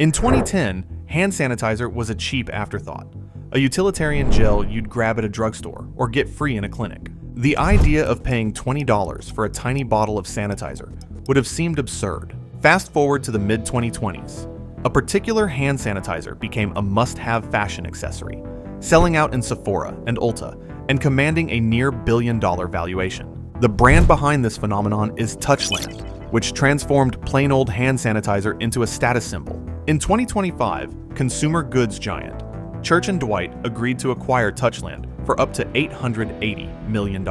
In 2010, hand sanitizer was a cheap afterthought, a utilitarian gel you'd grab at a drugstore or get free in a clinic. The idea of paying $20 for a tiny bottle of sanitizer would have seemed absurd. Fast forward to the mid-2020s. A particular hand sanitizer became a must-have fashion accessory, selling out in Sephora and Ulta and commanding a near billion-dollar valuation. The brand behind this phenomenon is Touchland, which transformed plain old hand sanitizer into a status symbol. In 2025, consumer goods giant Church & Dwight agreed to acquire Touchland for up to $880 million.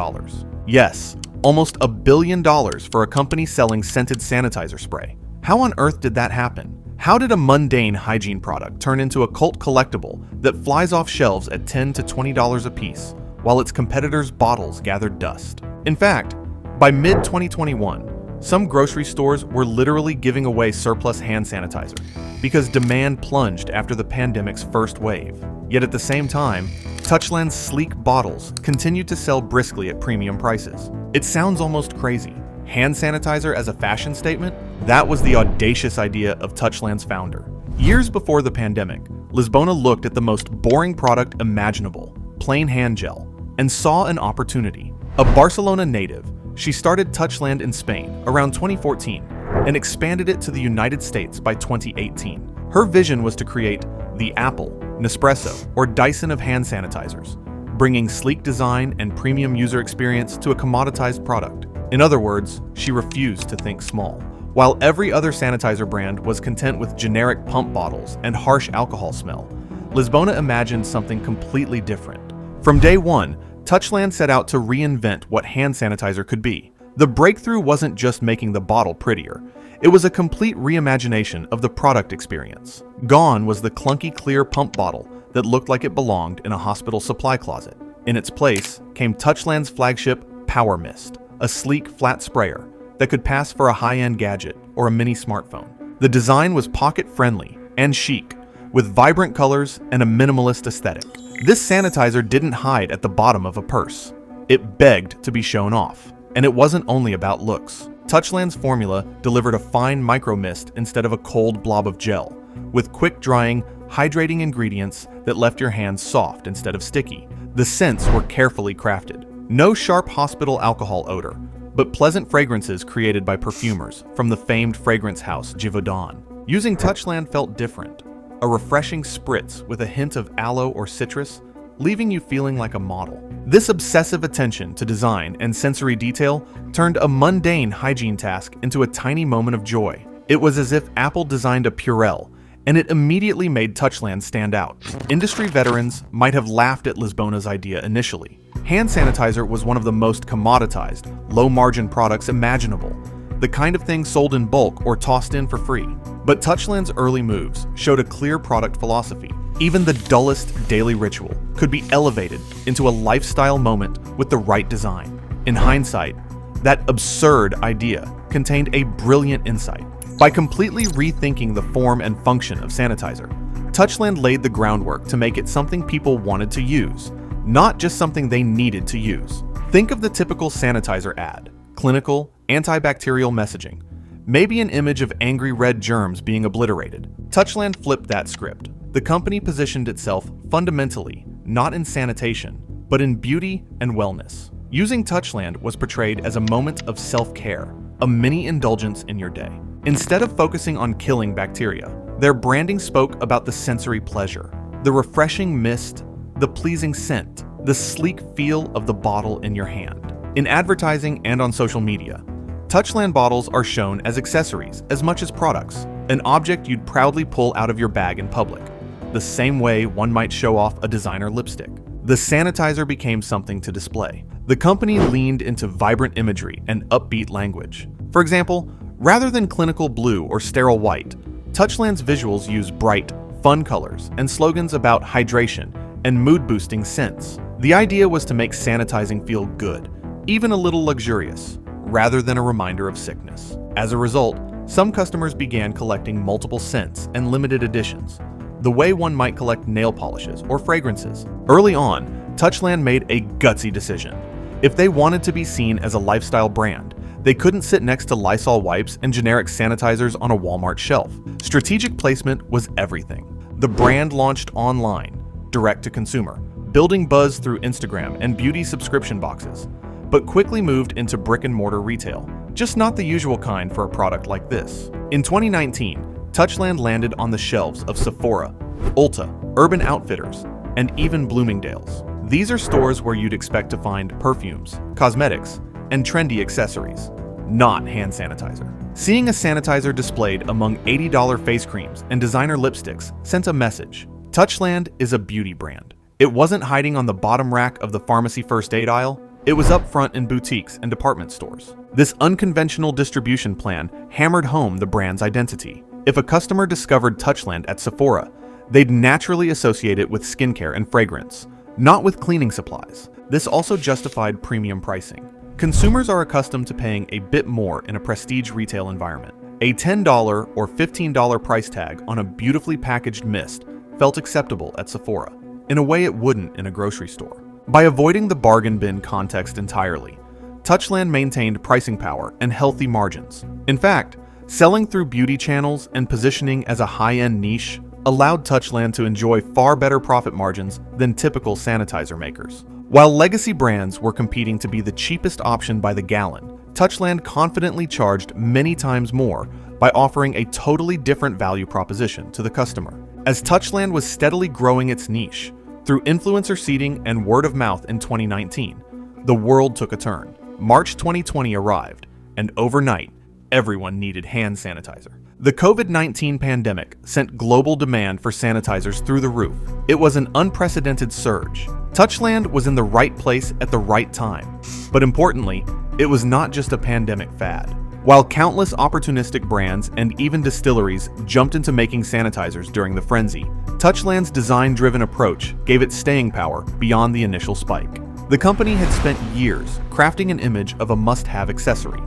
Yes, almost $1 billion for a company selling scented sanitizer spray. How on earth did that happen? How did a mundane hygiene product turn into a cult collectible that flies off shelves at $10 to $20 a piece, while its competitors' bottles gathered dust? In fact, by mid-2021, some grocery stores were literally giving away surplus hand sanitizer because demand plunged after the pandemic's first wave. Yet at the same time, Touchland's sleek bottles continued to sell briskly at premium prices. It sounds almost crazy. Hand sanitizer as a fashion statement? That was the audacious idea of Touchland's founder. Years before the pandemic, Lisbona looked at the most boring product imaginable, plain hand gel, and saw an opportunity. A Barcelona native, she started Touchland in Spain around 2014 and expanded it to the United States by 2018. Her vision was to create the Apple, Nespresso, or Dyson of hand sanitizers, bringing sleek design and premium user experience to a commoditized product. In other words, she refused to think small. While every other sanitizer brand was content with generic pump bottles and harsh alcohol smell, Lisbona imagined something completely different. From day one, Touchland set out to reinvent what hand sanitizer could be. The breakthrough wasn't just making the bottle prettier, it was a complete reimagination of the product experience. Gone was the clunky clear pump bottle that looked like it belonged in a hospital supply closet. In its place came Touchland's flagship Power Mist, a sleek flat sprayer that could pass for a high-end gadget or a mini smartphone. The design was pocket-friendly and chic, with vibrant colors and a minimalist aesthetic. This sanitizer didn't hide at the bottom of a purse. It begged to be shown off. And it wasn't only about looks. Touchland's formula delivered a fine micro mist instead of a cold blob of gel, with quick-drying, hydrating ingredients that left your hands soft instead of sticky. The scents were carefully crafted. No sharp hospital alcohol odor, but pleasant fragrances created by perfumers from the famed fragrance house Givaudan. Using Touchland felt different. A refreshing spritz with a hint of aloe or citrus, leaving you feeling like a model. This obsessive attention to design and sensory detail turned a mundane hygiene task into a tiny moment of joy. It was as if Apple designed a Purell, and it immediately made Touchland stand out. Industry veterans might have laughed at Lisbona's idea initially. Hand sanitizer was one of the most commoditized, low-margin products imaginable, the kind of thing sold in bulk or tossed in for free. But Touchland's early moves showed a clear product philosophy. Even the dullest daily ritual could be elevated into a lifestyle moment with the right design. In hindsight, that absurd idea contained a brilliant insight. By completely rethinking the form and function of sanitizer, Touchland laid the groundwork to make it something people wanted to use, not just something they needed to use. Think of the typical sanitizer ad: clinical, antibacterial messaging, maybe an image of angry red germs being obliterated. Touchland flipped that script. The company positioned itself fundamentally not in sanitation, but in beauty and wellness. Using Touchland was portrayed as a moment of self-care, a mini indulgence in your day. Instead of focusing on killing bacteria, their branding spoke about the sensory pleasure, the refreshing mist, the pleasing scent, the sleek feel of the bottle in your hand. In advertising and on social media, Touchland bottles are shown as accessories as much as products, an object you'd proudly pull out of your bag in public, the same way one might show off a designer lipstick. The sanitizer became something to display. The company leaned into vibrant imagery and upbeat language. For example, rather than clinical blue or sterile white, Touchland's visuals use bright, fun colors and slogans about hydration and mood-boosting scents. The idea was to make sanitizing feel good, even a little luxurious, rather than a reminder of sickness. As a result, some customers began collecting multiple scents and limited editions, the way one might collect nail polishes or fragrances. Early on, Touchland made a gutsy decision. If they wanted to be seen as a lifestyle brand, They couldn't sit next to Lysol wipes and generic sanitizers on a Walmart shelf. Strategic placement was everything. The brand launched online, direct to consumer, building buzz through Instagram and beauty subscription boxes, but quickly moved into brick-and-mortar retail, just not the usual kind for a product like this. In 2019, Touchland landed on the shelves of Sephora, Ulta, Urban Outfitters, and even Bloomingdale's. These are stores where you'd expect to find perfumes, cosmetics, and trendy accessories, not hand sanitizer. Seeing a sanitizer displayed among $80 face creams and designer lipsticks sent a message. Touchland is a beauty brand. It wasn't hiding on the bottom rack of the pharmacy first aid aisle. It was up front in boutiques and department stores. This unconventional distribution plan hammered home the brand's identity. If a customer discovered Touchland at Sephora, they'd naturally associate it with skincare and fragrance, not with cleaning supplies. This also justified premium pricing. Consumers are accustomed to paying a bit more in a prestige retail environment. A $10 or $15 price tag on a beautifully packaged mist felt acceptable at Sephora, in a way it wouldn't in a grocery store. By avoiding the bargain bin context entirely, Touchland maintained pricing power and healthy margins. In fact, selling through beauty channels and positioning as a high-end niche allowed Touchland to enjoy far better profit margins than typical sanitizer makers. While legacy brands were competing to be the cheapest option by the gallon, Touchland confidently charged many times more by offering a totally different value proposition to the customer. As Touchland was steadily growing its niche, through influencer seeding and word of mouth in 2019, the world took a turn. March 2020 arrived, and overnight, everyone needed hand sanitizer. The COVID-19 pandemic sent global demand for sanitizers through the roof. It was an unprecedented surge. Touchland was in the right place at the right time. But importantly, it was not just a pandemic fad. While countless opportunistic brands and even distilleries jumped into making sanitizers during the frenzy, Touchland's design-driven approach gave it staying power beyond the initial spike. The company had spent years crafting an image of a must-have accessory,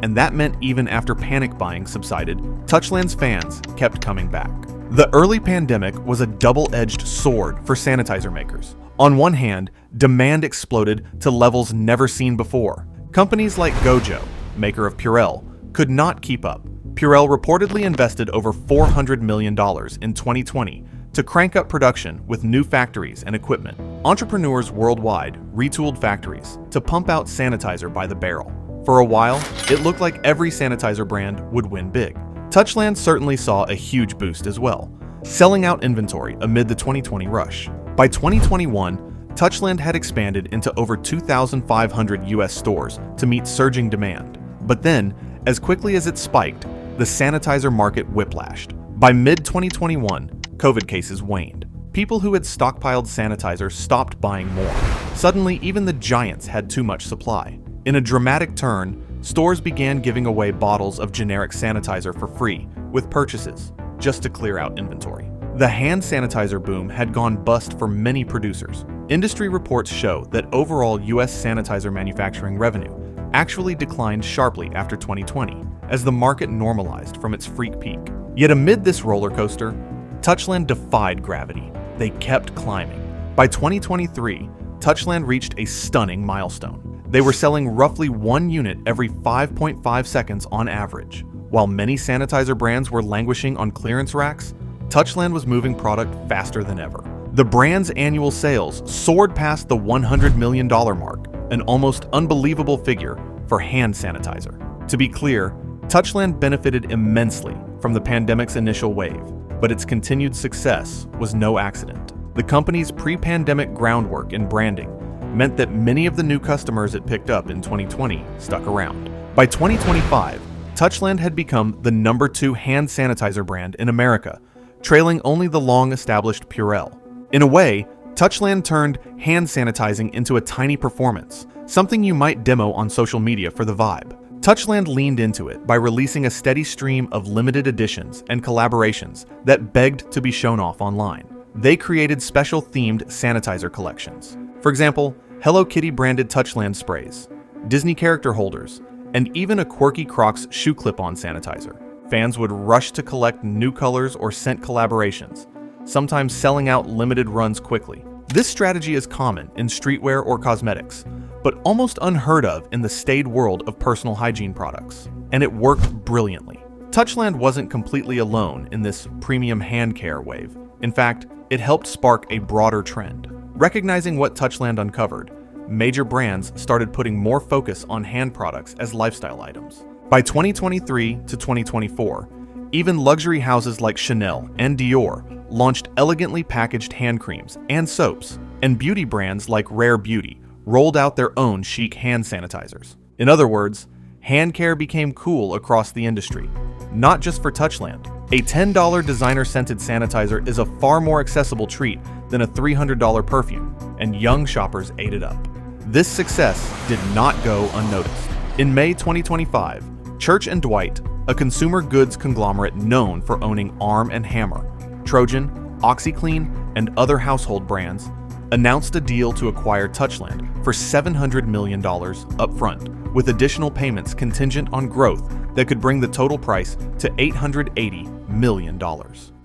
and that meant even after panic buying subsided, Touchland's fans kept coming back. The early pandemic was a double-edged sword for sanitizer makers. On one hand, demand exploded to levels never seen before. Companies like Gojo, maker of Purell, could not keep up. Purell reportedly invested over $400 million in 2020 to crank up production with new factories and equipment. Entrepreneurs worldwide retooled factories to pump out sanitizer by the barrel. For a while, it looked like every sanitizer brand would win big. Touchland certainly saw a huge boost as well, selling out inventory amid the 2020 rush. By 2021, Touchland had expanded into over 2,500 US stores to meet surging demand. But then, as quickly as it spiked, the sanitizer market whiplashed. By mid-2021, COVID cases waned. People who had stockpiled sanitizer stopped buying more. Suddenly, even the giants had too much supply. In a dramatic turn, stores began giving away bottles of generic sanitizer for free with purchases, just to clear out inventory. The hand sanitizer boom had gone bust for many producers. Industry reports show that overall US sanitizer manufacturing revenue actually declined sharply after 2020 as the market normalized from its freak peak. Yet amid this roller coaster, Touchland defied gravity. They kept climbing. By 2023, Touchland reached a stunning milestone. They were selling roughly 1 unit every 5.5 seconds on average. While many sanitizer brands were languishing on clearance racks, Touchland was moving product faster than ever. The brand's annual sales soared past the $100 million mark, an almost unbelievable figure for hand sanitizer. To be clear, Touchland benefited immensely from the pandemic's initial wave, but its continued success was no accident. The company's pre-pandemic groundwork in branding meant that many of the new customers it picked up in 2020 stuck around. By 2025, Touchland had become the number 2 hand sanitizer brand in America, trailing only the long-established Purell. In a way, Touchland turned hand sanitizing into a tiny performance, something you might demo on social media for the vibe. Touchland leaned into it by releasing a steady stream of limited editions and collaborations that begged to be shown off online. They created special themed sanitizer collections. For example, Hello Kitty branded Touchland sprays, Disney character holders, and even a quirky Crocs shoe clip-on sanitizer. Fans would rush to collect new colors or scent collaborations, sometimes selling out limited runs quickly. This strategy is common in streetwear or cosmetics, but almost unheard of in the staid world of personal hygiene products. And it worked brilliantly. Touchland wasn't completely alone in this premium hand care wave. In fact, it helped spark a broader trend. Recognizing what Touchland uncovered, major brands started putting more focus on hand products as lifestyle items. By 2023 to 2024, even luxury houses like Chanel and Dior launched elegantly packaged hand creams and soaps, and beauty brands like Rare Beauty rolled out their own chic hand sanitizers. In other words, hand care became cool across the industry, not just for Touchland. A $10 designer-scented sanitizer is a far more accessible treat than a $300 perfume, and young shoppers ate it up. This success did not go unnoticed. In May 2025, Church & Dwight, a consumer goods conglomerate known for owning Arm & Hammer, Trojan, OxyClean, and other household brands, announced a deal to acquire Touchland for $700 million upfront, with additional payments contingent on growth that could bring the total price to $880 million.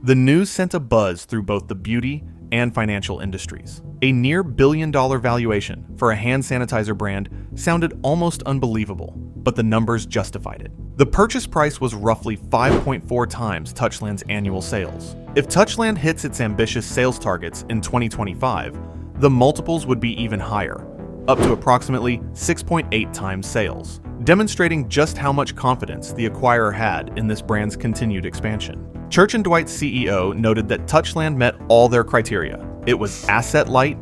The news sent a buzz through both the beauty and financial industries. A near billion-dollar valuation for a hand sanitizer brand sounded almost unbelievable, but the numbers justified it. The purchase price was roughly 5.4 times Touchland's annual sales. If Touchland hits its ambitious sales targets in 2025, the multiples would be even higher, up to approximately 6.8 times sales, demonstrating just how much confidence the acquirer had in this brand's continued expansion. Church & Dwight's CEO noted that Touchland met all their criteria. It was asset-light,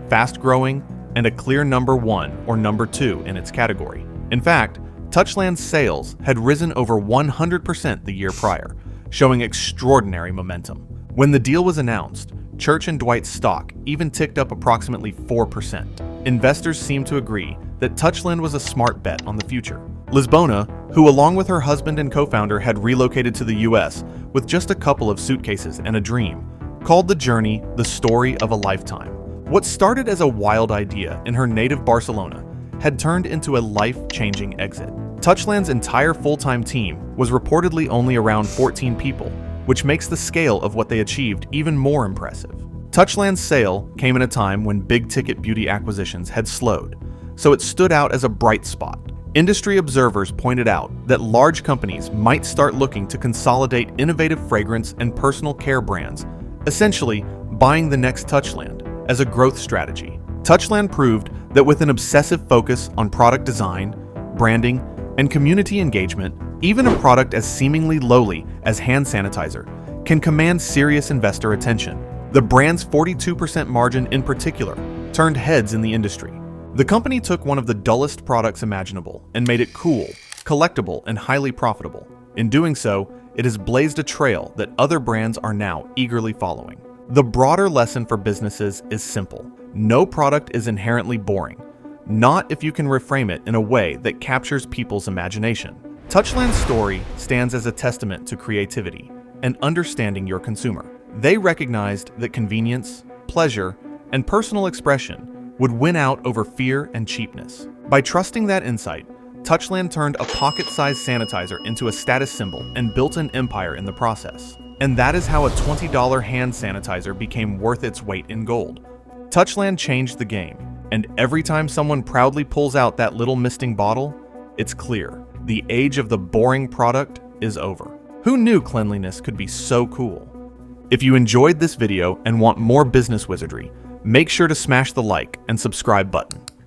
fast-growing, and a clear number one or number two in its category. In fact, Touchland's sales had risen over 100% the year prior, showing extraordinary momentum. When the deal was announced, Church & Dwight's stock even ticked up approximately 4%. Investors seemed to agree that Touchland was a smart bet on the future. Lisbona, who along with her husband and co-founder had relocated to the US with just a couple of suitcases and a dream, called the journey the story of a lifetime. What started as a wild idea in her native Barcelona had turned into a life-changing exit. Touchland's entire full-time team was reportedly only around 14 people, which makes the scale of what they achieved even more impressive. Touchland's sale came in a time when big-ticket beauty acquisitions had slowed, so it stood out as a bright spot. Industry observers pointed out that large companies might start looking to consolidate innovative fragrance and personal care brands, essentially buying the next Touchland as a growth strategy. Touchland proved that with an obsessive focus on product design, branding, and community engagement, even a product as seemingly lowly as hand sanitizer can command serious investor attention. The brand's 42% margin in particular turned heads in the industry. The company took one of the dullest products imaginable and made it cool, collectible, and highly profitable. In doing so, it has blazed a trail that other brands are now eagerly following. The broader lesson for businesses is simple. No product is inherently boring, not if you can reframe it in a way that captures people's imagination. Touchland's story stands as a testament to creativity and understanding your consumer. They recognized that convenience, pleasure, and personal expression would win out over fear and cheapness. By trusting that insight, Touchland turned a pocket-sized sanitizer into a status symbol and built an empire in the process. And that is how a $20 hand sanitizer became worth its weight in gold. Touchland changed the game, and every time someone proudly pulls out that little misting bottle, it's clear. The age of the boring product is over. Who knew cleanliness could be so cool? If you enjoyed this video and want more business wizardry, make sure to smash the like and subscribe button.